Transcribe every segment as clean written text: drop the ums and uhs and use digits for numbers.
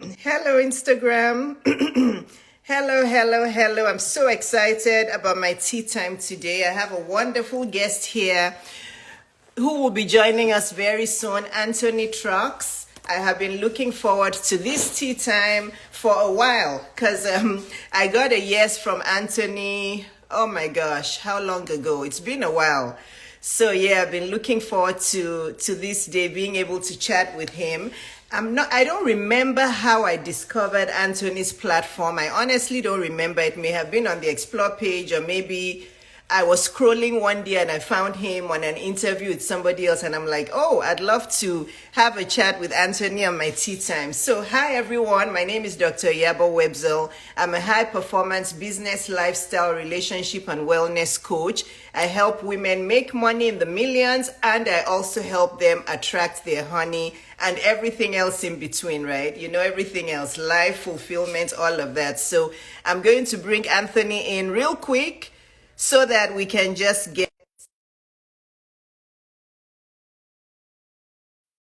Hello, Instagram. Hello. I'm so excited about my tea time today. I have a wonderful guest here who will be joining us very soon, Anthony Trucks. I have been looking forward to this tea time for a while because I got a yes from Anthony. Oh my gosh, how long ago? It's been a while. So yeah, I've been looking forward to this day, being able to chat with him. I don't remember how I discovered Anthony's platform. I honestly don't remember. It may have been on the explore page, or maybe I was scrolling one day and I found him on an interview with somebody else, and I'm like, oh, I'd love to have a chat with Anthony on my tea time. So hi everyone, my name is Dr. IYABO Webzel. I'm a high performance business, lifestyle, relationship and wellness coach. I help women make money in the millions, and I also help them attract their honey and everything else in between, right? You know, everything else, life, fulfillment, all of that. So I'm going to bring Anthony in real quick so that we can just get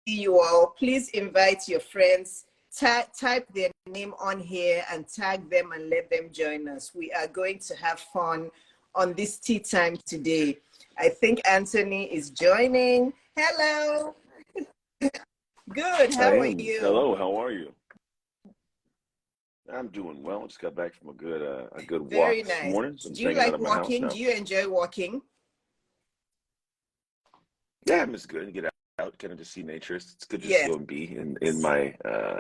you all. Please invite your friends, type their name on here and tag them and let them join us. We are going to have fun on this tea time today. I think Anthony is joining. Hello. Good. I How are am. you? Hello, how are you? I'm doing well. Just got back from a good walk Very this nice. morning, so I'm Do just you hanging out like of my house walking? Do now. you enjoy walking? Yeah, it's good to get out, kind of to see nature. It's good just to Yes. go and be in my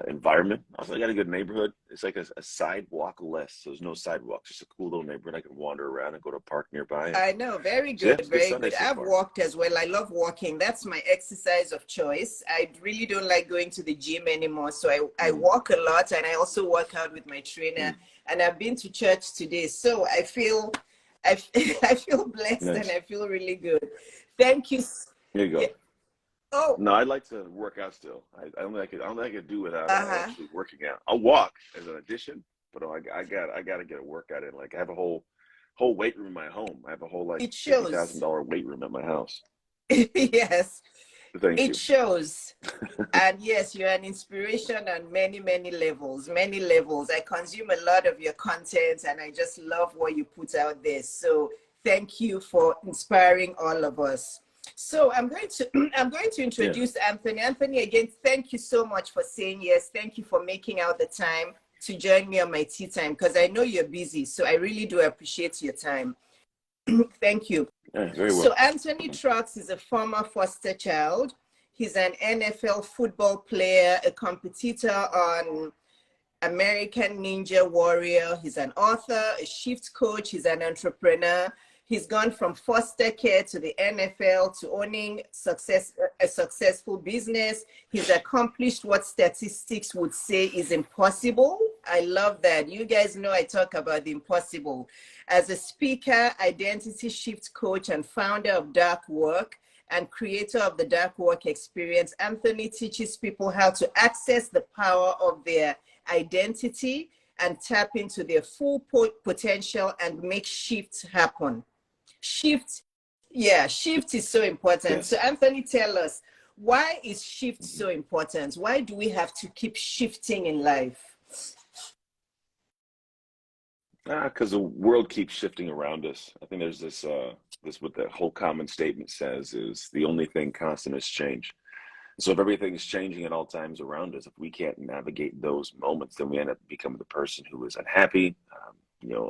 environment. Also, I got a good neighborhood. It's like a sidewalk less, so there's no sidewalks. Just a cool little neighborhood. I can wander around and go to a park nearby. And I know, very so yeah, good, it's a good very Sunday good. so I've far. walked as well. I love walking. That's my exercise of choice. I really don't like going to the gym anymore. So I Mm, walk a lot, and I also work out with my trainer. mm, And I've been to church today. So I feel blessed and nice. I feel really good. Thank you. There you Yeah. go. Oh, No, I'd like to work out still. I don't think I could do without uh-huh. actually working out. I'll walk as an addition, but I got to get a workout in. Like I have a whole weight room in my home. I have a whole like It fifty thousand shows. dollar weight room at my house. Yes, Thank it you. shows. And yes, you're an inspiration on many levels, many levels. I consume a lot of your content and I just love what you put out there. So thank you for inspiring all of us. So I'm going to I'm going to Yeah, introduce Anthony. Anthony, again, thank you so much for saying yes. Thank you for making out the time to join me on my tea time because I know you're busy. So I really do appreciate your time. Thank you. yeah, very So well. Anthony Trucks is a former foster child. He's an NFL football player, a competitor on American Ninja Warrior. He's an author, a shift coach. He's an entrepreneur. He's gone from foster care to the NFL to owning a successful business. He's accomplished what statistics would say is impossible. I love that. You guys know I talk about the impossible. As a speaker, identity shift coach, and founder of Dark Work, and creator of the Dark Work Experience, Anthony teaches people how to access the power of their identity and tap into their full potential and make shifts happen. Shift, yeah, shift is so important. So Yes. Anthony, tell us, why is shift so important? Why do we have to keep shifting in life? Because the world keeps shifting around us. I think there's this what the whole common statement says is the only thing constant is change. So if everything's changing at all times around us, if we can't navigate those moments, then we end up becoming the person who is unhappy,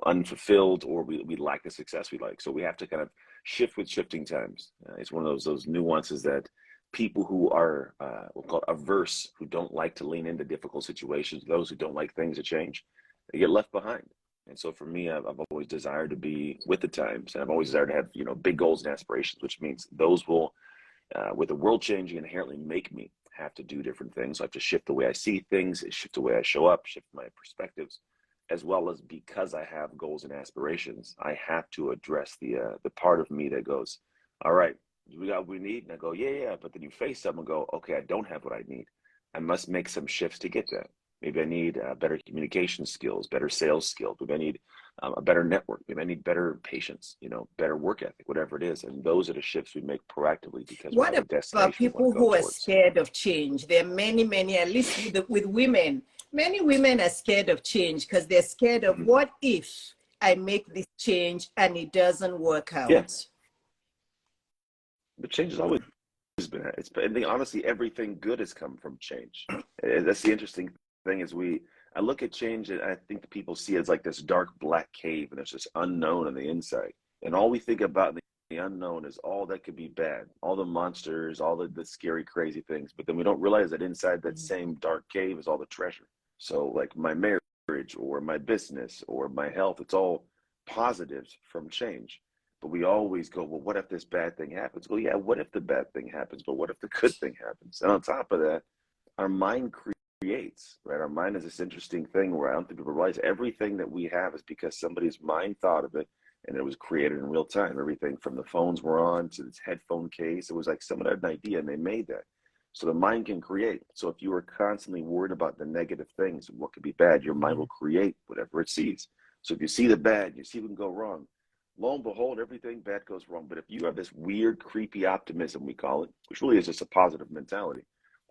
unfulfilled, or we lack the success we like. So we have to kind of shift with shifting times. It's one of those nuances that people who are we'll call it averse, who don't like to lean into difficult situations, those who don't like things to change, they get left behind. And so for me, I've always desired to be with the times, and I've always desired to have big goals and aspirations, which means those will with the world changing inherently make me have to do different things. So I have to shift the way I see things, shift the way I show up, shift my perspectives, as well as because I have goals and aspirations, I have to address the part of me that goes, all right, we got what we need, and I go, yeah. But then you face something and go, okay, I don't have what I need. I must make some shifts to get that. Maybe I need better communication skills, better sales skills. Maybe I need a better network. Maybe I need better patience, better work ethic, whatever it is. And those are the shifts we make proactively because we What have a about destination we want people to go who are towards. scared of change? There are many, at least with women, Many women are scared of change because they're scared of, what if I make this change and it doesn't work Yeah, out? but change has always been. I think honestly, everything good has come from change. That's the interesting thing is I look at change and I think that people see it as like this dark black cave and there's this unknown on the inside. And all we think about in the unknown is all that could be bad, all the monsters, all the scary, crazy things. But then we don't realize that inside that same dark cave is all the treasure. So like my marriage or my business or my health, it's all positives from change. But we always go, well, what if this bad thing happens? Well, yeah, what if the bad thing happens? But what if the good thing happens? And on top of that, our mind creates, right? Our mind is this interesting thing where I don't think people realize everything that we have is because somebody's mind thought of it and it was created in real time. Everything from the phones we're on to this headphone case, it was like someone had an idea and they made that. So the mind can create. So if you are constantly worried about the negative things, what could be bad, your mind will create whatever it sees. So if you see the bad, you see what can go wrong. Lo and behold, everything bad goes wrong. But if you have this weird, creepy optimism, we call it, which really is just a positive mentality,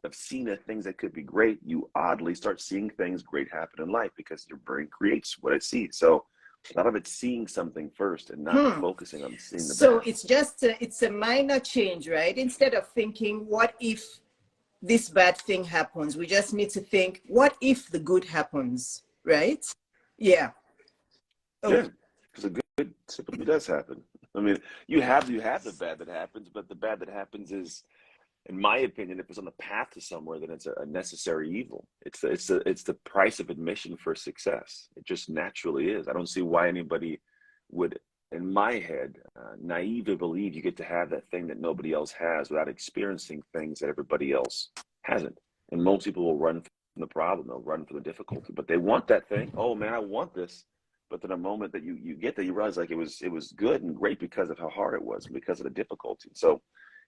of seeing the things that could be great, you oddly start seeing things great happen in life because your brain creates what it sees. So a lot of it's seeing something first and not focusing on seeing the So bad. it's just it's a minor change, right? Instead of thinking, what if this bad thing happens, we just need to think, what if the good happens, right? Yeah. Yeah, Okay. because the good typically does happen. I mean, you have the bad that happens, but the bad that happens is, in my opinion, if it's on the path to somewhere, then it's a necessary evil. It's the price of admission for success. It just naturally is. I don't see why anybody would, in my head, naively believe you get to have that thing that nobody else has without experiencing things that everybody else hasn't. And most people will run from the problem. They'll run from the difficulty, but they want that thing. Oh man, I want this. But then the moment that you get there, you realize like it was good and great because of how hard it was, because of the difficulty. So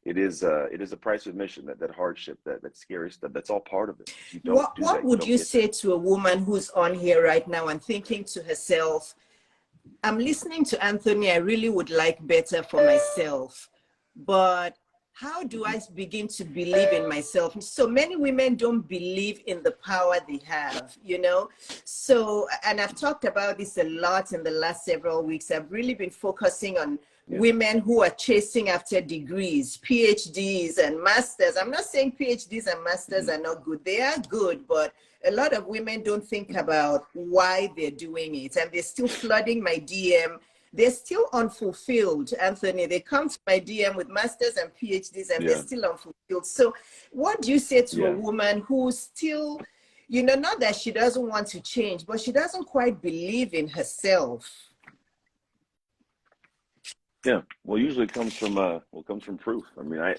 it is a price of admission, that hardship, that scary stuff. That's all part of it. If you don't do What that, you would don't you get there. say to a woman who's on here right now and thinking to herself, I'm listening to Anthony, I really would like better for myself, but how do Mhm. I begin to believe in myself? So many women don't believe in the power they have, you know? So, and I've talked about this a lot in the last several weeks. I've really been focusing on Yeah, women who are chasing after degrees, PhDs and masters. I'm not saying PhDs and masters hmm are not good. They are good, but a lot of women don't think about why they're doing it, and they're still flooding my DM. They're still unfulfilled, Anthony. They come to my DM with masters and PhDs and they're yeah, still unfulfilled. So what do you say to a yeah, woman who's still, you know, not that she doesn't want to change, but she doesn't quite believe in herself? yeah. Well, usually it comes from proof. I mean,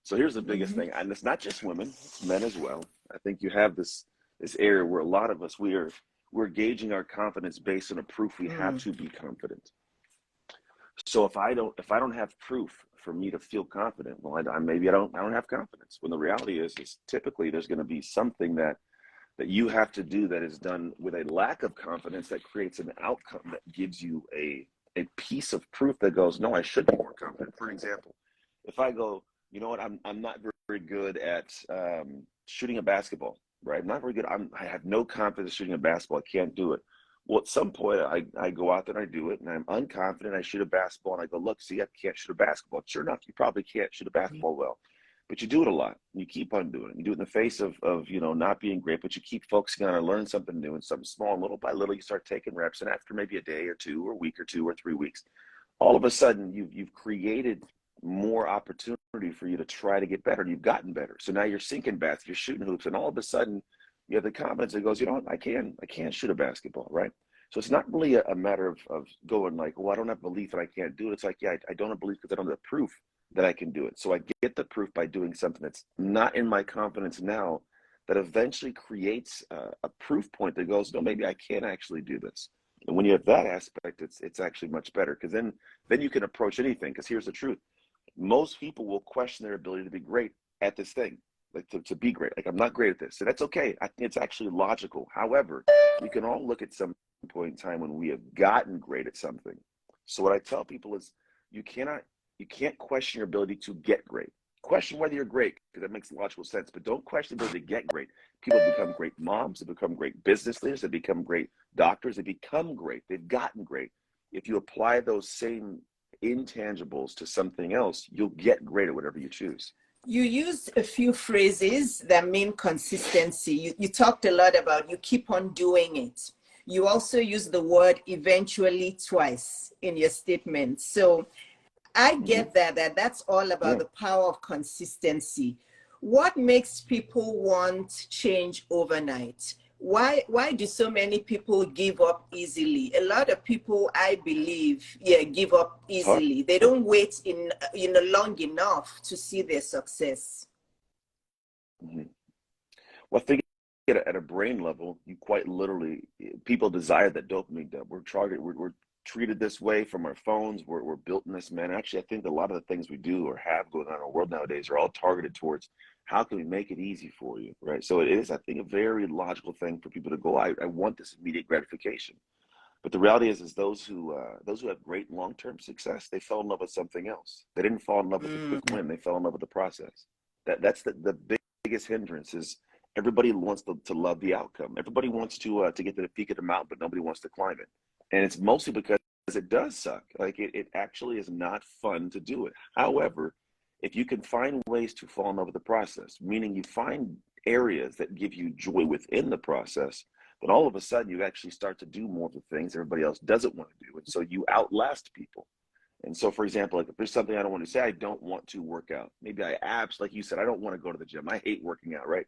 so here's the biggest thing, and it's not just women, it's men as well. I think you have this area where a lot of us we're gauging our confidence based on a proof we have to be confident. So if I don't have proof for me to feel confident, well, maybe I don't have confidence. When the reality is typically there's going to be something that you have to do that is done with a lack of confidence that creates an outcome that gives you a piece of proof that goes, no, I should be more confident. For example, if I go, you know what, I'm not very good at shooting a basketball, right? I'm not very good. I have no confidence shooting a basketball. I can't do it. Well, at some point, I go out there and I do it, and I'm unconfident. I shoot a basketball, and I go, look, see, I can't shoot a basketball. Sure enough, you probably can't shoot a basketball well, but you do it a lot. And you keep on doing it. You do it in the face of not being great, but you keep focusing on it, learn something new and something small. And little by little, you start taking reps, and after maybe a day or two, or a week or 2 or 3 weeks, all of a sudden, you've created more opportunity for you to try to get better. You've gotten better. So now you're sinking baskets, you're shooting hoops, and all of a sudden you have the confidence that goes, you know what, I can shoot a basketball, right? So it's not really a matter of going like, well, I don't have belief that I can't do it. It's like, yeah, I don't have belief because I don't have the proof that I can do it. So I get the proof by doing something that's not in my confidence now, that eventually creates a proof point that goes, no, maybe I can actually do this. And when you have that aspect, it's actually much better, because then you can approach anything. Because here's the truth: most people will question their ability to be great at this thing, like to be great. Like, I'm not great at this, so that's okay. I think it's actually logical. However, we can all look at some point in time when we have gotten great at something. So what I tell people is, you can't question your ability to get great. question whether you're great, because that makes logical sense, but don't question the ability to get great. People become great moms, they become great business leaders, they become great doctors, they become great, they've gotten great. If you apply those same intangibles to something else, you'll get great at whatever you choose. You used a few phrases that mean consistency. You talked a lot about you keep on doing it. You also used the word eventually twice in your statement. So I get that's all about the power of consistency. What makes people want change overnight? Why do so many people give up easily? A lot of people, I believe, give up It's hard. easily. They don't wait long enough to see their success. Well, I think at a brain level, you quite literally, people desire that dopamine dump. We're treated this way from our phones. We're built in this manner. Actually, I think a lot of the things we do or have going on in our world nowadays are all targeted towards how can we make it easy for you, right? So it is, I think, a very logical thing for people to go, I want this immediate gratification. But the reality is those who have great long-term success, they fell in love with something else. They didn't fall in love with the quick win. They fell in love with the process. That's the biggest hindrance is everybody wants to love the outcome. Everybody wants to get to the peak of the mountain, but nobody wants to climb it. And it's mostly because it does suck. Like it actually is not fun to do it. However, if you can find ways to fall in love with the process, meaning you find areas that give you joy within the process, then all of a sudden you actually start to do more of the things everybody else doesn't want to do. And so you outlast people. And so, for example, like if there's something I don't want to say, I don't want to work out. Maybe like you said, I don't want to go to the gym. I hate working out, right?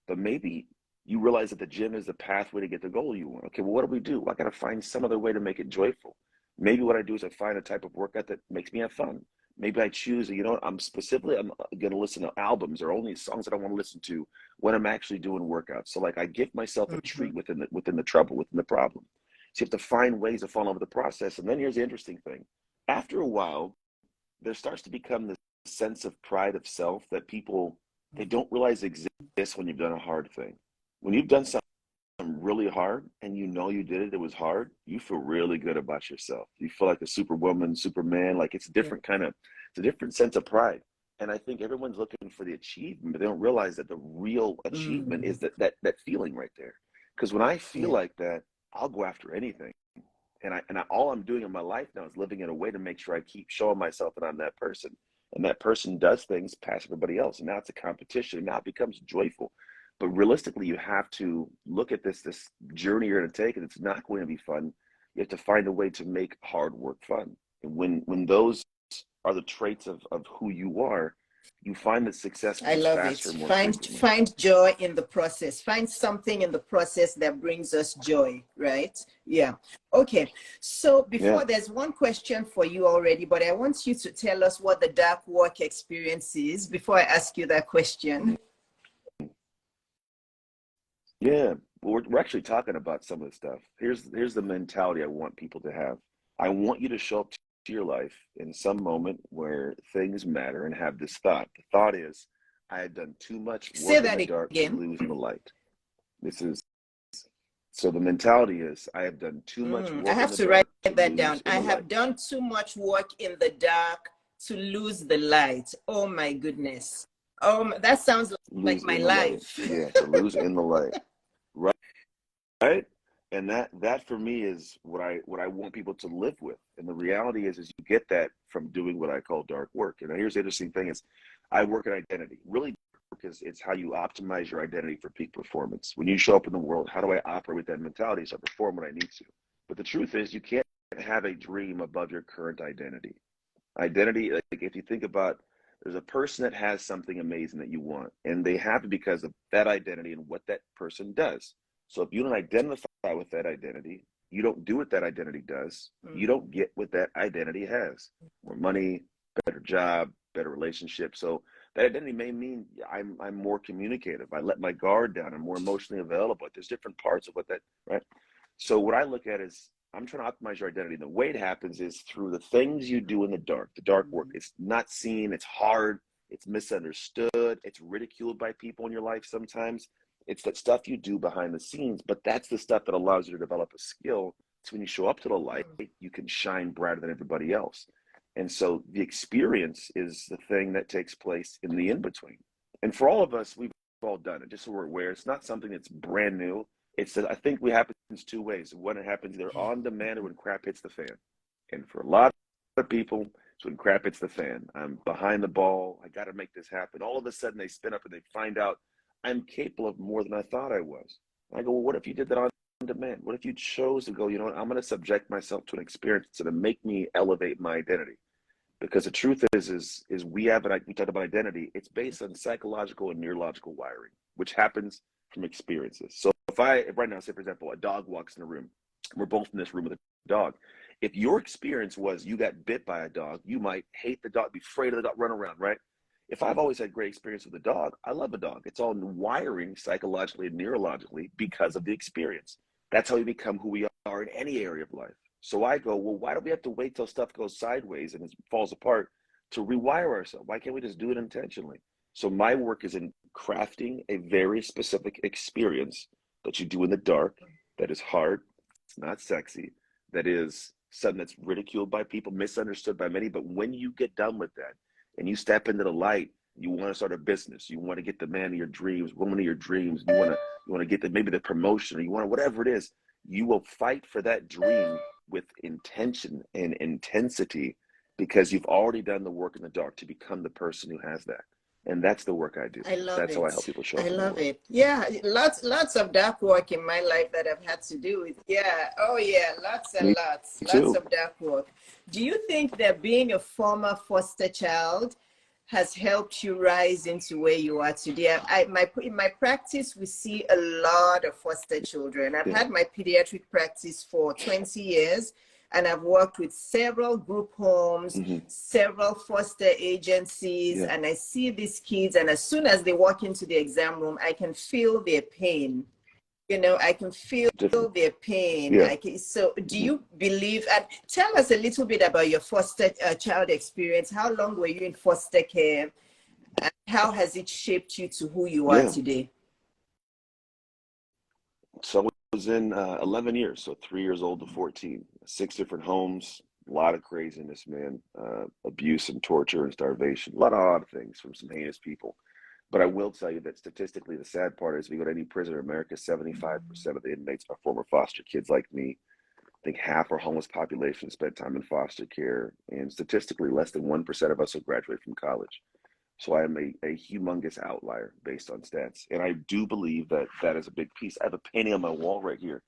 But maybe you realize that the gym is the pathway to get the goal you want. Okay, well, what do we do? Well, I got to find some other way to make it joyful. Maybe what I do is I find a type of workout that makes me have fun. Maybe I choose, I'm going to listen to albums or only songs that I want to listen to when I'm actually doing workouts. So like I give myself a treat within the trouble, within the problem. So you have to find ways to fall in love with the process. And then here's the interesting thing. After a while, there starts to become this sense of pride of self that people, they don't realize exists when you've done a hard thing. When you've done something really hard and you know you did it, it was hard, you feel really good about yourself. You feel like a superwoman, superman, like it's a different it's a different sense of pride. And I think everyone's looking for the achievement, but they don't realize that the real achievement is that feeling right there. Because when I feel like that, I'll go after anything. And all I'm doing in my life now is living in a way to make sure I keep showing myself that I'm that person. And that person does things past everybody else. And now it's a competition. And now it becomes joyful. But realistically, you have to look at this journey you're going to take, and it's not going to be fun. You have to find a way to make hard work fun. And when those are the traits of who you are, you find that success I comes love it. faster, more frequently. Find joy in the process. Find something in the process that brings us joy, right? Yeah. Okay. So before there's one question for you already, but I want you to tell us what the dark work experience is before I ask you that question. Yeah, well, we're actually talking about some of the stuff. Here's the mentality I want people to have. I want you to show up to your life in some moment where things matter and have this thought. The thought is, I had done too much work in the dark to lose in the light. So the mentality is, I have done too much work I have in the to dark write to that lose down. in I the light. have done too much work in the dark to lose the light. Oh my goodness. That sounds like Lose my in the light. life. Yeah, to lose in the light. Right? And that for me is what I want people to live with. And the reality is you get that from doing what I call dark work. And here's the interesting thing is I work in identity. Really, because it's how you optimize your identity for peak performance. When you show up in the world, how do I operate with that mentality so I perform when I need to? But the truth is you can't have a dream above your current identity. Identity, like if you think about, there's a person that has something amazing that you want, and they have it because of that identity and what that person does. So if you don't identify with that identity, you don't do what that identity does, you don't get what that identity has. More money, better job, better relationship. So that identity may mean I'm more communicative. I let my guard down. I'm more emotionally available. There's different parts of what that, right? So what I look at is I'm trying to optimize your identity. The way it happens is through the things you do in the dark work. It's not seen, it's hard, it's misunderstood, it's ridiculed by people in your life sometimes. It's that stuff you do behind the scenes, but that's the stuff that allows you to develop a skill. So when you show up to the light, you can shine brighter than everybody else. And so the experience is the thing that takes place in the in-between. And for all of us, we've all done it, just so we're aware. It's not something that's brand new. It's that I think it happens two ways. When it happens either on demand or when crap hits the fan. And for a lot of people, it's when crap hits the fan. I'm behind the ball. I got to make this happen. All of a sudden they spin up and they find out I'm capable of more than I thought I was. And I go, well, what if you did that on demand? What if you chose to go, you know what, I'm going to subject myself to an experience that's going to make me elevate my identity? Because the truth is we talk about identity. It's based on psychological and neurological wiring, which happens from experiences. So if right now, say for example, a dog walks in the room, we're both in this room with a dog. If your experience was you got bit by a dog, you might hate the dog, be afraid of the dog, run around, right? If I've always had great experience with a dog, I love a dog. It's all wiring psychologically and neurologically because of the experience. That's how we become who we are in any area of life. So I go, well, why do we have to wait till stuff goes sideways and it falls apart to rewire ourselves? Why can't we just do it intentionally? So my work is in crafting a very specific experience that you do in the dark, that is hard, it's not sexy, that is something that's ridiculed by people, misunderstood by many. But when you get done with that and you step into the light, you want to start a business, you want to get the man of your dreams, woman of your dreams, you want to get maybe the promotion, or you want to, whatever it is, you will fight for that dream with intention and intensity because you've already done the work in the dark to become the person who has that. And that's the work I do. I love That's it. how I help people show up. I love it. Yeah, lots of dark work in my life that I've had to do with. Yeah, oh yeah, lots and Me lots too. of dark work. Do you think that being a former foster child has helped you rise into where you are today? In my practice, we see a lot of foster children. I've had my pediatric practice for 20 years. And I've worked with several group homes, several foster agencies, and I see these kids, and as soon as they walk into the exam room, I can feel their pain. You know, I can feel their pain. Yeah. So do you believe, and tell us a little bit about your foster child experience. How long were you in foster care? And how has it shaped you to who you are today? So I was in 11 years, so 3 years old to 14, 6 different homes, a lot of craziness, man, abuse and torture and starvation, a lot of odd things from some heinous people. But I will tell you that statistically, the sad part is if you go to any prison in America, 75% of the inmates are former foster kids like me. I think half our homeless population spent time in foster care, and statistically, less than 1% of us will graduate from college. So I am a humongous outlier based on stats. And I do believe that that is a big piece. I have a painting on my wall right here.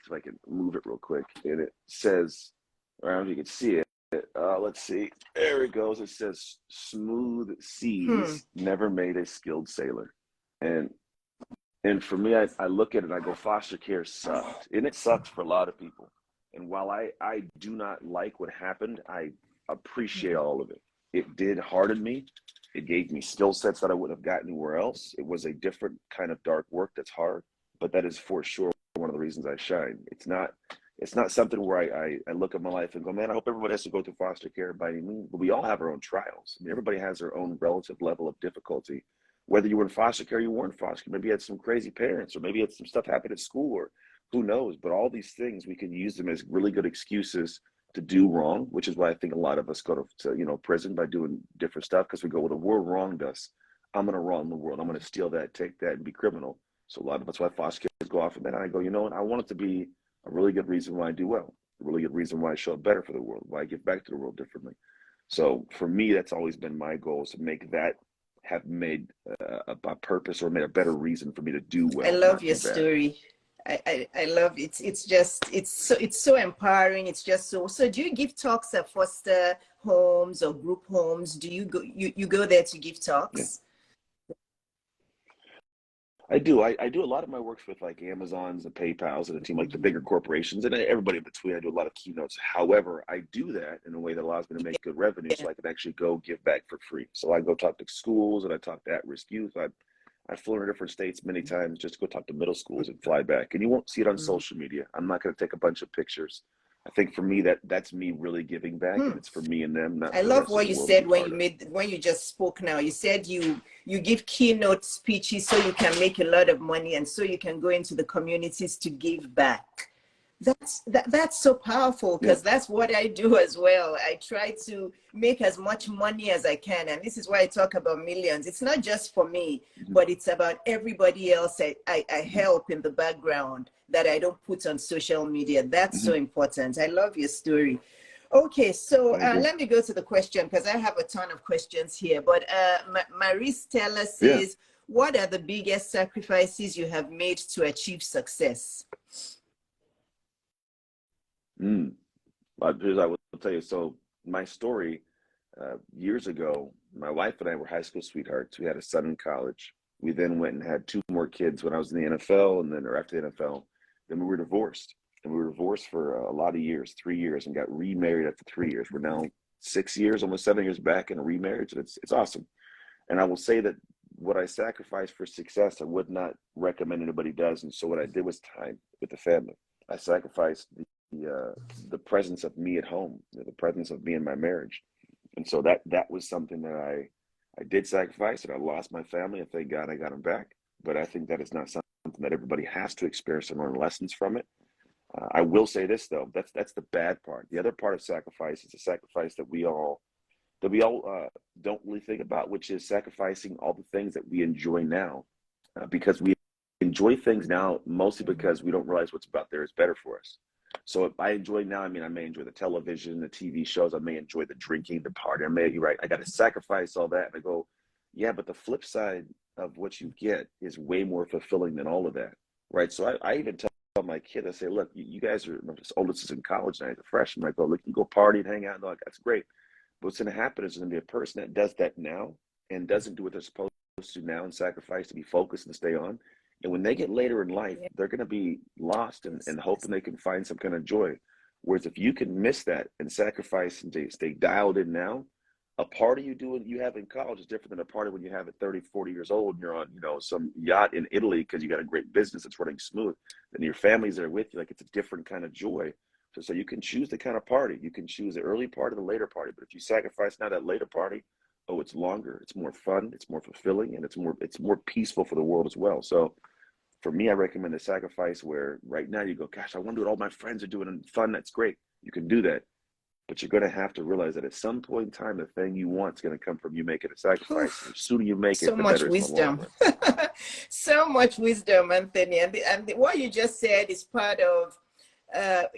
So I can move it real quick. And it says, I don't know if you can see it. Let's see. There it goes. It says, smooth seas never made a skilled sailor. And for me, I look at it and I go, foster care sucked. And it sucks for a lot of people. And while I do not like what happened, I appreciate all of it. It did harden me. It gave me skill sets that I wouldn't have gotten anywhere else. It was a different kind of dark work that's hard, but that is for sure one of the reasons I shine. It's not something where I look at my life and go, man, I hope everybody has to go through foster care by any means, but we all have our own trials. I mean, everybody has their own relative level of difficulty. Whether you were in foster care, you weren't in foster care, maybe you had some crazy parents, or maybe you had some stuff happen at school, or who knows, but all these things, we can use them as really good excuses to do wrong, which is why I think a lot of us go to prison by doing different stuff, because we go, well, the world wronged us. I'm going to wrong the world. I'm going to steal that, take that, and be criminal. So a lot of us, why foster kids go off, and then I go, you know what? I want it to be a really good reason why I do well, a really good reason why I show up better for the world, why I give back to the world differently. So for me, that's always been my goal, is to make that have made a purpose or made a better reason for me to do well. I love your story. I love it. It's so empowering. It's just so do you give talks at foster homes or group homes? Do you go there to give talks? I do. I do a lot of my works with like Amazons and PayPals and a team, like the bigger corporations and everybody in between. I do a lot of keynotes. However, I do that in a way that allows me to make good revenue, so I can actually go give back for free. So I go talk to schools and I talk to at-risk youth. I flew in different states many times just to go talk to middle schools and fly back. And you won't see it on social media. I'm not going to take a bunch of pictures. I think for me, that's me really giving back, and it's for me and them. Not I love what you said when you just spoke now. You said you give keynote speeches so you can make a lot of money and so you can go into the communities to give back. That's so powerful, Yeah. because that's what I do as well. I try to make as much money as I can, and this is why I talk about millions. It's not just for me, Mm-hmm. but it's about everybody else I Mm-hmm. help in the background that I don't put on social media. That's Mm-hmm. so important. I love your story. Okay, so I agree. let me go to the question, because I have a ton of questions here. But Marie Stella Yeah. says, what are the biggest sacrifices you have made to achieve success? Mm. Here's I will tell you. So my story, years ago, my wife and I were high school sweethearts. We had a son in college. We then went and had two more kids when I was in the NFL, and then or after the NFL. Then we were divorced, and we were divorced for a lot of years, 3 years, and got remarried after 3 years. We're now 6 years, almost 7 years back in a remarriage, and it's awesome. And I will say that what I sacrificed for success, I would not recommend anybody does. And so what I did was time with the family. I sacrificed the presence of me at home, the presence of me in my marriage. And so that was something that I did sacrifice, and I lost my family, and thank God I got them back. But I think that is not something that everybody has to experience and learn lessons from it. I will say this though, that's the bad part. The other part of sacrifice is a sacrifice that we all don't really think about, which is sacrificing all the things that we enjoy now, because we enjoy things now mostly because we don't realize what's about there is better for us. So if I enjoy now, I mean, I may enjoy the television, the TV shows, I may enjoy the drinking, the party. You're right, I got to sacrifice all that. And I go, yeah, but the flip side of what you get is way more fulfilling than all of that, right? So I even tell my kid, I say, look, you guys are, my oldest is in college now, he's a freshman. I go, look, you go party and hang out. And they're like, that's great. What's going to happen is going to be a person that does that now and doesn't do what they're supposed to now and sacrifice to be focused and stay on. And when they get later in life, Yeah. they're going to be lost Yes. and hoping they can find some kind of joy. Whereas if you can miss that and sacrifice and stay dialed in now, a party you do and you have in college is different than a party when you have at 30, 40 years old and you're on, some yacht in Italy because you got a great business that's running smooth and your family's there with you. Like, it's a different kind of joy. So you can choose the kind of party. You can choose the early part or the later party. But if you sacrifice now that later party, oh, it's longer, it's more fun, it's more fulfilling, and it's more peaceful for the world as well. So for me, I recommend a sacrifice where right now you go, gosh, I want to do what all my friends are doing and fun. That's great. You can do that. But you're going to have to realize that at some point in time, the thing you want is going to come from you making a sacrifice. And Oof, the sooner you make so it, the much better it's in the long wisdom. run. So much wisdom, Anthony. What you just said is part of,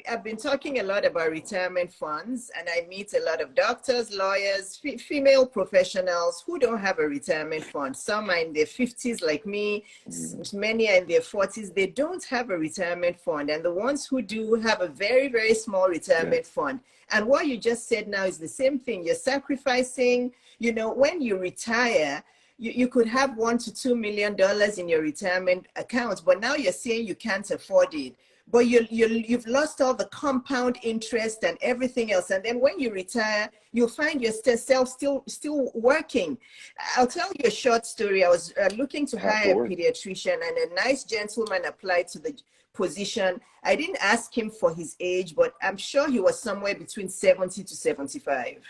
I've been talking a lot about retirement funds, and I meet a lot of doctors, lawyers, female professionals who don't have a retirement fund. Some are in their 50s, like me, Mm-hmm. many are in their 40s. They don't have a retirement fund. And the ones who do have a very, very small Yeah. retirement fund. And what you just said now is the same thing. You're sacrificing, when you retire, you could have $1 to $2 million in your retirement account, but now you're saying you can't afford it. But you've lost all the compound interest and everything else. And then when you retire, you'll find yourself still working. I'll tell you a short story. I was looking to Have to hire a work. pediatrician, and a nice gentleman applied to the position. I didn't ask him for his age, but I'm sure he was somewhere between 70 to 75,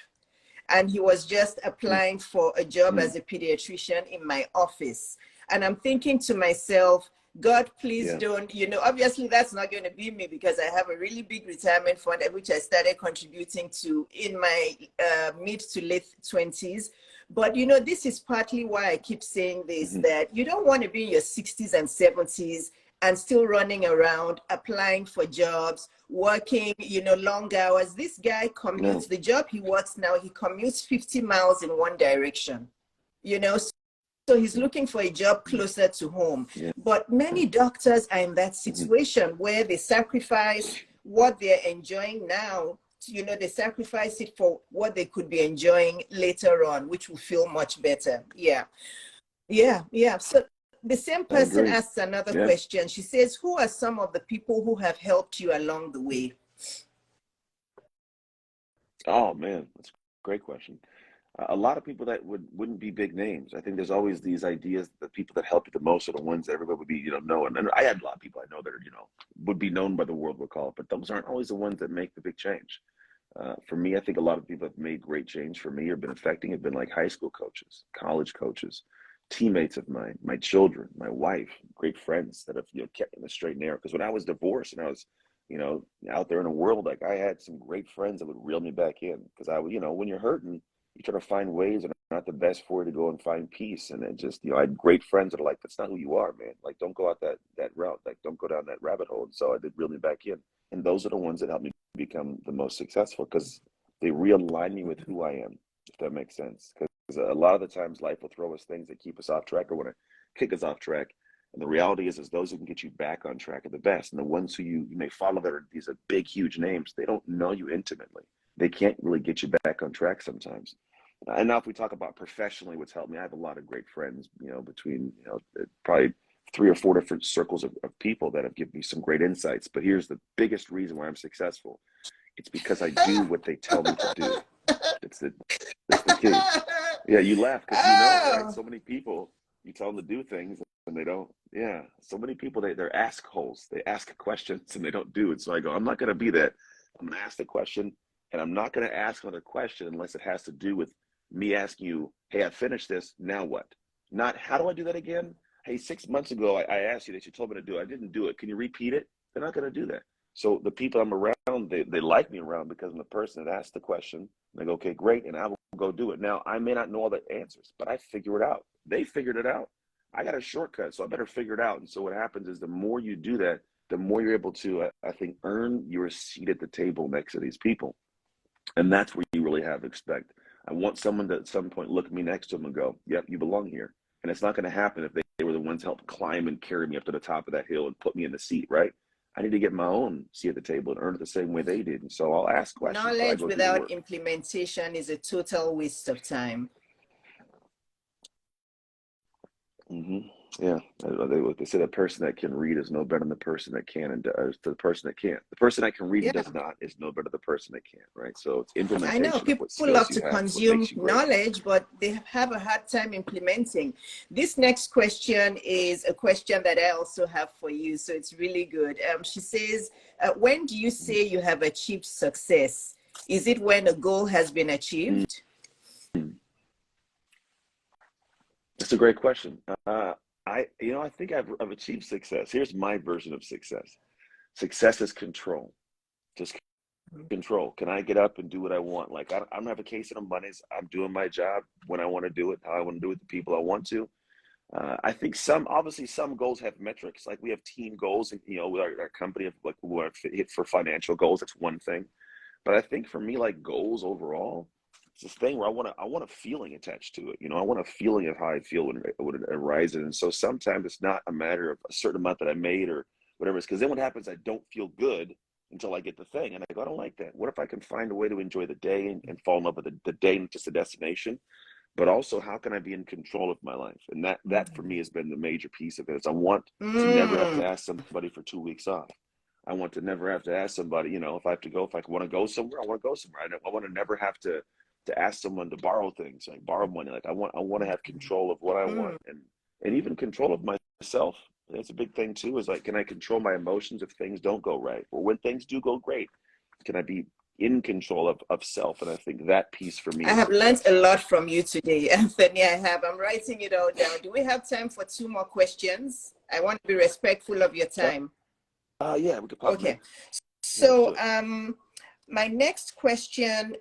and he was just applying for a job Mm-hmm. as a pediatrician in my office. And I'm thinking to myself, God, please Yeah. don't, obviously that's not going to be me, because I have a really big retirement fund which I started contributing to in my mid to late 20s. But, this is partly why I keep saying this, Mm-hmm. that you don't want to be in your 60s and 70s and still running around applying for jobs, working, long hours. This guy No. commutes, the job he works now, he commutes 50 miles in one direction, you know. So he's looking for a job closer to home. Yeah. But many doctors are in that Mm-hmm. situation where they sacrifice what they're enjoying now. They sacrifice it for what they could be enjoying later on, which will feel much better. Yeah. Yeah, yeah. So the same I person agree. asks another Yeah. question. She says, who are some of the people who have helped you along the way? Oh man, that's a great question. A lot of people that wouldn't be big names. I think there's always these ideas that the people that help you the most are the ones that everybody would be, know. And I had a lot of people I know that are, would be known by the world, we'll call it, but those aren't always the ones that make the big change. For me, I think a lot of people have made great change for me or been affecting have been like high school coaches, college coaches, teammates of mine, my children, my wife, great friends that have kept in the straight and narrow. Because when I was divorced and I was you know, out there in the world, like I had some great friends that would reel me back in because I would, you know, when you're hurting, you try to find ways that are not the best for you to go and find peace. And it just, you know, I had great friends that are like, that's not who you are, man. Like, don't go out that route. Like, don't go down that rabbit hole. And so I did reel me back in. And those are the ones that helped me become the most successful because they realign me with who I am, if that makes sense. Because a lot of the times life will throw us things that keep us off track or want to kick us off track. And the reality is those who can get you back on track are the best. And the ones who you may follow that are these are big, huge names, they don't know you intimately. They can't really get you back on track sometimes. And now if we talk about professionally, what's helped me, I have a lot of great friends, you know, between, you know, probably 3 or 4 different circles of people that have given me some great insights. But here's the biggest reason why I'm successful. It's because I do what they tell me to do. That's the key. Yeah, you laugh because you know, right? Oh, So many people, you tell them to do things and they don't. Yeah, so many people they're ask holes. They ask questions and they don't do it. So I go, I'm not going to be that. I'm going to ask the question, and I'm not going to ask another question unless it has to do with me asking you, hey, I finished this. Now what? Not how do I do that again? Hey, 6 months ago I asked you that you told me to do it. I didn't do it. Can you repeat it? They're not going to do that. So the people I'm around, they like me around because I'm the person that asked the question. And I go, okay, great, and I will go do it. Now I may not know all the answers, but I figure it out. They figured it out. I got a shortcut, so I better figure it out. And so what happens is the more you do that, the more you're able to, I think, earn your seat at the table next to these people. And that's where you really have expect. I want someone to at some point look at me next to them and go, yep, you belong here. And it's not going to happen if they were the ones who helped climb and carry me up to the top of that hill and put me in the seat, right? I need to get my own seat at the table and earn it the same way they did. And so I'll ask questions, but I knowledge go do the without work. implementation is a total waste of time. Hmm. Yeah, they say the person that can read is no better than the person that can, and the person that can't. The person that can read and Yeah, does not is no better than the person that can't, right? So it's I know implementation of people what love skills you to have is what consume makes you great. knowledge, but they have a hard time implementing. This next question is a question that I also have for you, so it's really good. She says, when do you say you have achieved success? Is it when a goal has been Mm-hmm. achieved? That's a great question. I think I've achieved success. Here's my version of success. Success is control. Just control. Can I get up and do what I want? Like I don't have a case of monies. I'm doing my job when I want to do it, how I want to do it, the people I want to. I think obviously some goals have metrics. Like we have team goals, and you know, with our company, of like we want to hit for financial goals. That's one thing. But I think for me, like goals overall, it's this thing where I want a feeling attached to it. You know, I want a feeling of how I feel when it arises. And so sometimes it's not a matter of a certain amount that I made or whatever it's because then what happens, I don't feel good until I get the thing. And I go, I don't like that. What if I can find a way to enjoy the day and fall in love with the day and just the destination? But also, how can I be in control of my life? And that for me has been the major piece of it. Is I want to never have Mm, to ask somebody for 2 weeks off. I want to never have to ask somebody, you know, if I have to go, if I want to go somewhere, I want to go somewhere. I want to never have to ask someone to borrow things, like borrow money. Like I want to have control of what I want mm. and even control of myself. That's a big thing too. Is like, can I control my emotions if things don't go right, or when things do go great? Can I be in control of self? And I think that piece for me I is have learned a success. lot from you today, Anthony. I have. I'm writing it all down. Do we have time for 2 more questions? I want to be respectful of your Uh, time. yeah, we could pop them in. Okay. Yeah, let's do So, it. my next question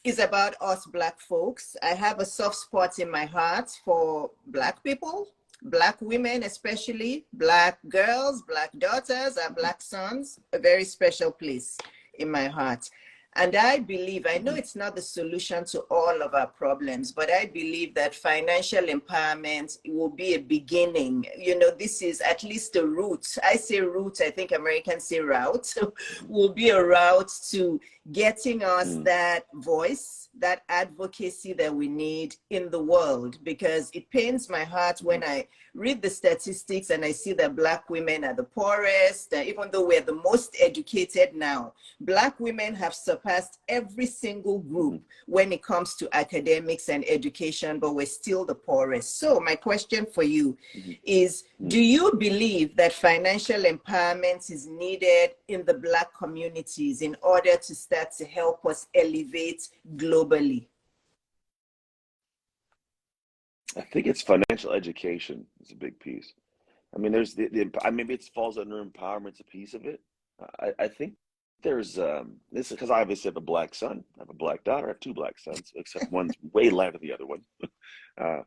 is about us Black folks. I have a soft spot in my heart for Black people, Black women, especially Black girls, Black daughters, and Black sons. A very special place in my heart. And I believe, I know Mm-hmm. it's not the solution to all of our problems, but I believe that financial empowerment will be a beginning. You know, this is at least a route. I say route, I think Americans say route, will be a route to getting us Mm-hmm. that voice, that advocacy that we need in the world. Because it pains my heart when I read the statistics and I see that Black women are the poorest, even though we're the most educated now. Black women have surpassed every single Mm-hmm. group when it comes to academics and education, but we're still the poorest. So my question for you is, Mm-hmm. do you believe that financial empowerment is needed in the Black communities in order to start to help us elevate globally? I think it's financial education is a big piece. I mean, there's maybe it falls under empowerment's a piece of it, I think there's this is because I obviously have a black son, I have a black daughter, I have two black sons, except one's way lighter than the other one. uh,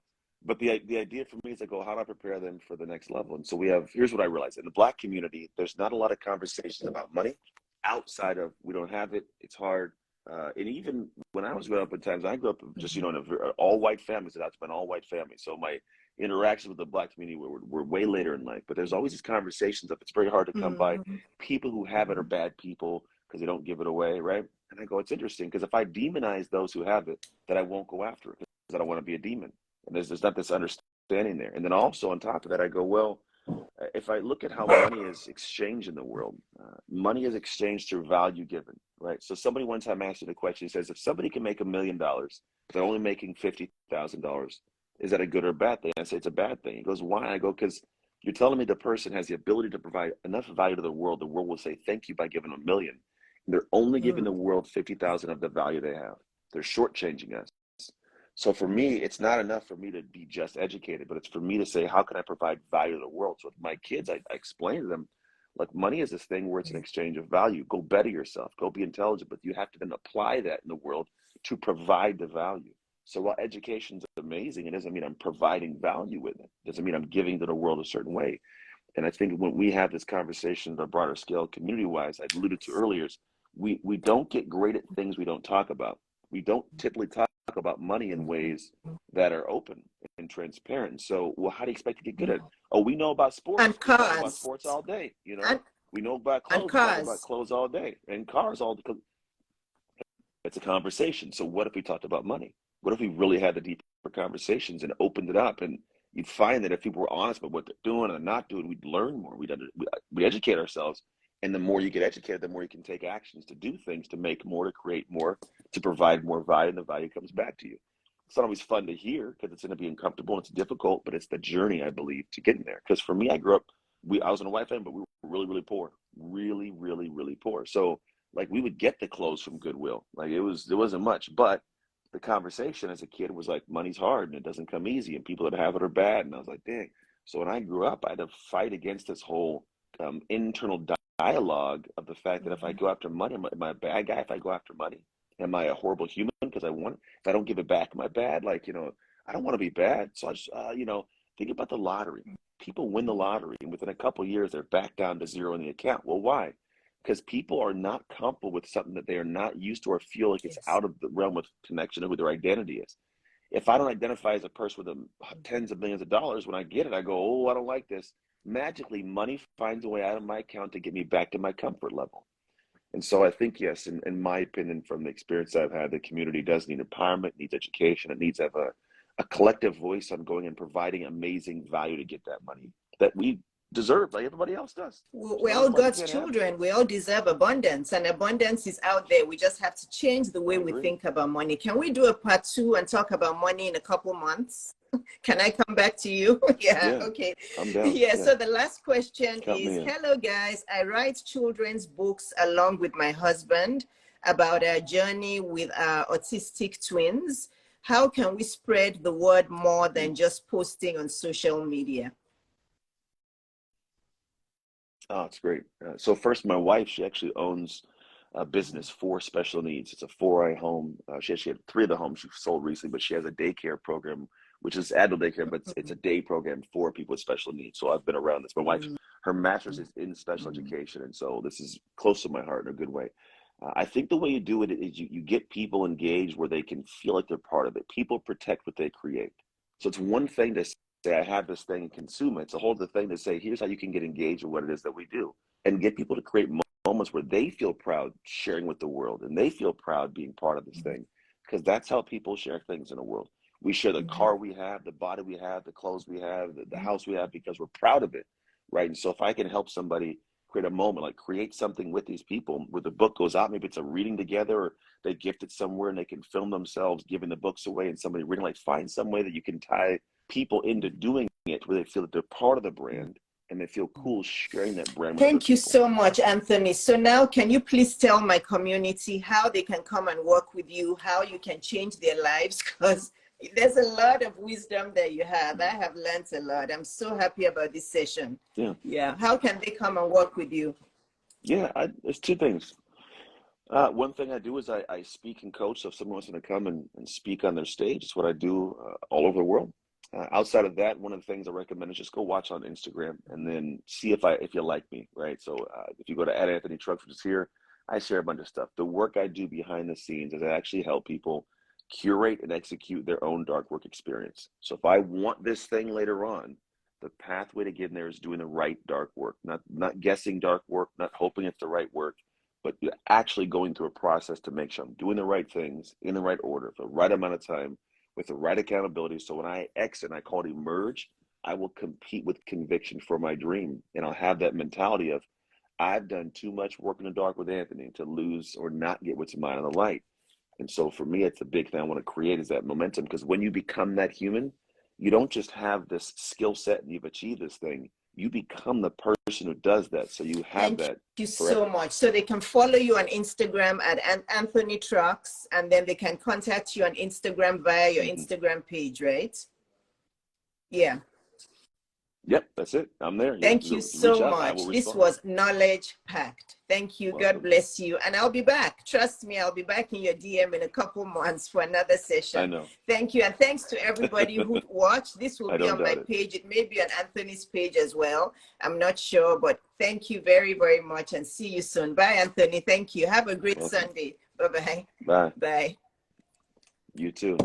but the idea for me is I go, how do I prepare them for the next level? And so here's what I realized in the black community, there's not a lot of conversations about money outside of we don't have it, it's hard. And even when I was growing up, at times I grew up just in a all white family. So that's been all white family. So my interactions with the black community were way later in life. But there's always these conversations of it's very hard to come by people who have it are bad people because they don't give it away, right? And I go, it's interesting because if I demonize those who have it, then I won't go after it because I don't want to be a demon. And there's not this understanding there. And then also on top of that, I go, well, if I look at how money is exchanged in the world, money is exchanged through value given, right? So somebody one time asked me the question, he says, if somebody can make $1 million, but they're only making $50,000, is that a good or bad thing? I say, it's a bad thing. He goes, why? I go, because you're telling me the person has the ability to provide enough value to the world will say thank you by giving $1 million. And they're only giving the world 50,000 of the value they have. They're shortchanging us. So for me, it's not enough for me to be just educated, but it's for me to say, how can I provide value to the world? So with my kids, I explain to them, like money is this thing where it's an exchange of value. Go better yourself, go be intelligent, but you have to then apply that in the world to provide the value. So while education is amazing, it doesn't mean I'm providing value with it. It doesn't mean I'm giving to the world a certain way. And I think when we have this conversation at a broader scale, community-wise, I alluded to earlier, is we don't get great at things we don't talk about. We don't typically talk about money in ways that are open and transparent. So, well, how do you expect to get good at it? Oh, we know about sports. And We talk about cars. sports all day, you know. And, We know about and clothes. We talk about cars. clothes all day. And cars all day. It's a conversation. So what if we talked about money? What if we really had the deeper conversations and opened it up? And you'd find that if people were honest about what they're doing and not doing, we'd learn more. We educate ourselves. And the more you get educated, the more you can take actions to do things, to make more, to create more, to provide more value, and the value comes back to you. It's not always fun to hear because it's going to be uncomfortable and it's difficult, but it's the journey, I believe, to getting there. Because for me, I grew up, I was in a white family, but we were really, really poor. Really, really, really poor. So like we would get the clothes from Goodwill. Like there wasn't much, but the conversation as a kid was like, money's hard and it doesn't come easy and people that have it are bad. And I was like, dang. So when I grew up, I had to fight against this whole internal dialogue of the fact that if I go after money, am I a bad guy if I go after money? Am I a horrible human because I want it? If I don't give it back, am I bad? Like, I don't want to be bad. So I just, think about the lottery. People win the lottery and within a couple of years, they're back down to zero in the account. Well, why? Because people are not comfortable with something that they are not used to or feel like it's out of the realm of connection of who their identity is. If I don't identify as a person with tens of millions of dollars, when I get it, I go, oh, I don't like this. Magically, money finds a way out of my account to get me back to my comfort level. And so I think, yes, in my opinion, from the experience I've had, the community does need empowerment, needs education, it needs to have a collective voice on going and providing amazing value to get that money that we deserve, like everybody else does. We're all God's children. We all deserve abundance, and abundance is out there. We just have to change the way we think about money. Can we do a part 2 and talk about money in a couple months? Can I come back to you? Yeah, okay. I'm down. Yeah, so the last question is, in. hello guys, I write children's books along with my husband about our journey with our autistic twins. How can we spread the word more than just posting on social media? Oh, it's great. So first, my wife, she actually owns a business for special needs. It's a 4i home. She had 3 of the homes she sold recently, but she has a daycare program, which is adult daycare, but it's a day program for people with special needs. So I've been around this. My wife, her master's is in special education, and so this is close to my heart in a good way. I think the way you do it is you get people engaged where they can feel like they're part of it. People protect what they create. So it's one thing to say, I have this thing and consume it. It's a whole other thing to say, here's how you can get engaged with what it is that we do and get people to create moments where they feel proud sharing with the world and they feel proud being part of this thing, because that's how people share things in the world. We share the car we have, the body we have, the clothes we have, the house we have, because we're proud of it, right? And so if I can help somebody create a moment, like create something with these people where the book goes out, maybe it's a reading together or they gift it somewhere and they can film themselves giving the books away and somebody reading, like find some way that you can tie people into doing it where they feel that they're part of the brand and they feel cool sharing that brand with Thank you so much, Anthony. So now can you please tell my community how they can come and work with you, how you can change their lives? Because there's a lot of wisdom that you have. I have learned a lot. I'm so happy about this session. Yeah. How can they come and work with you? Yeah, there's two things. One thing I do is I speak and coach. So if someone wants to come and speak on their stage, it's what I do all over the world. Outside of that, one of the things I recommend is just go watch on Instagram and then see if you like me, right? So if you go to @AnthonyTrucks, which is here, I share a bunch of stuff. The work I do behind the scenes is I actually help people curate and execute their own dark work experience. So if I want this thing later on, the pathway to getting there is doing the right dark work, not guessing dark work, not hoping it's the right work, but you're actually going through a process to make sure I'm doing the right things in the right order for the right amount of time with the right accountability. So when I exit and I call it emerge, I will compete with conviction for my dream. And I'll have that mentality of I've done too much work in the dark with Anthony to lose or not get what's mine in the light. And so for me, it's a big thing I want to create is that momentum, because when you become that human, you don't just have this skill set and you've achieved this thing. You become the person who does that. So you have Thank that you so forever. much. So they can follow you on Instagram at Anthony Trucks, and then they can contact you on Instagram via your Hmm. Instagram page, right? Yeah. Yep, that's it. I'm there. Yeah, Thank you reach so out. I will much. This respond. was knowledge packed. Thank you. God Welcome. bless you. And I'll be back. Trust me, I'll be back in your DM in a couple months for another I session. know. Thank you. And thanks to everybody who watched. This will I be don't on my doubt it. page. It may be on Anthony's page as well. I'm not sure, but thank you very, very much and see you soon. Bye, Anthony. Thank you. Have a great Welcome. Sunday. Bye-bye. Bye. Bye. You too.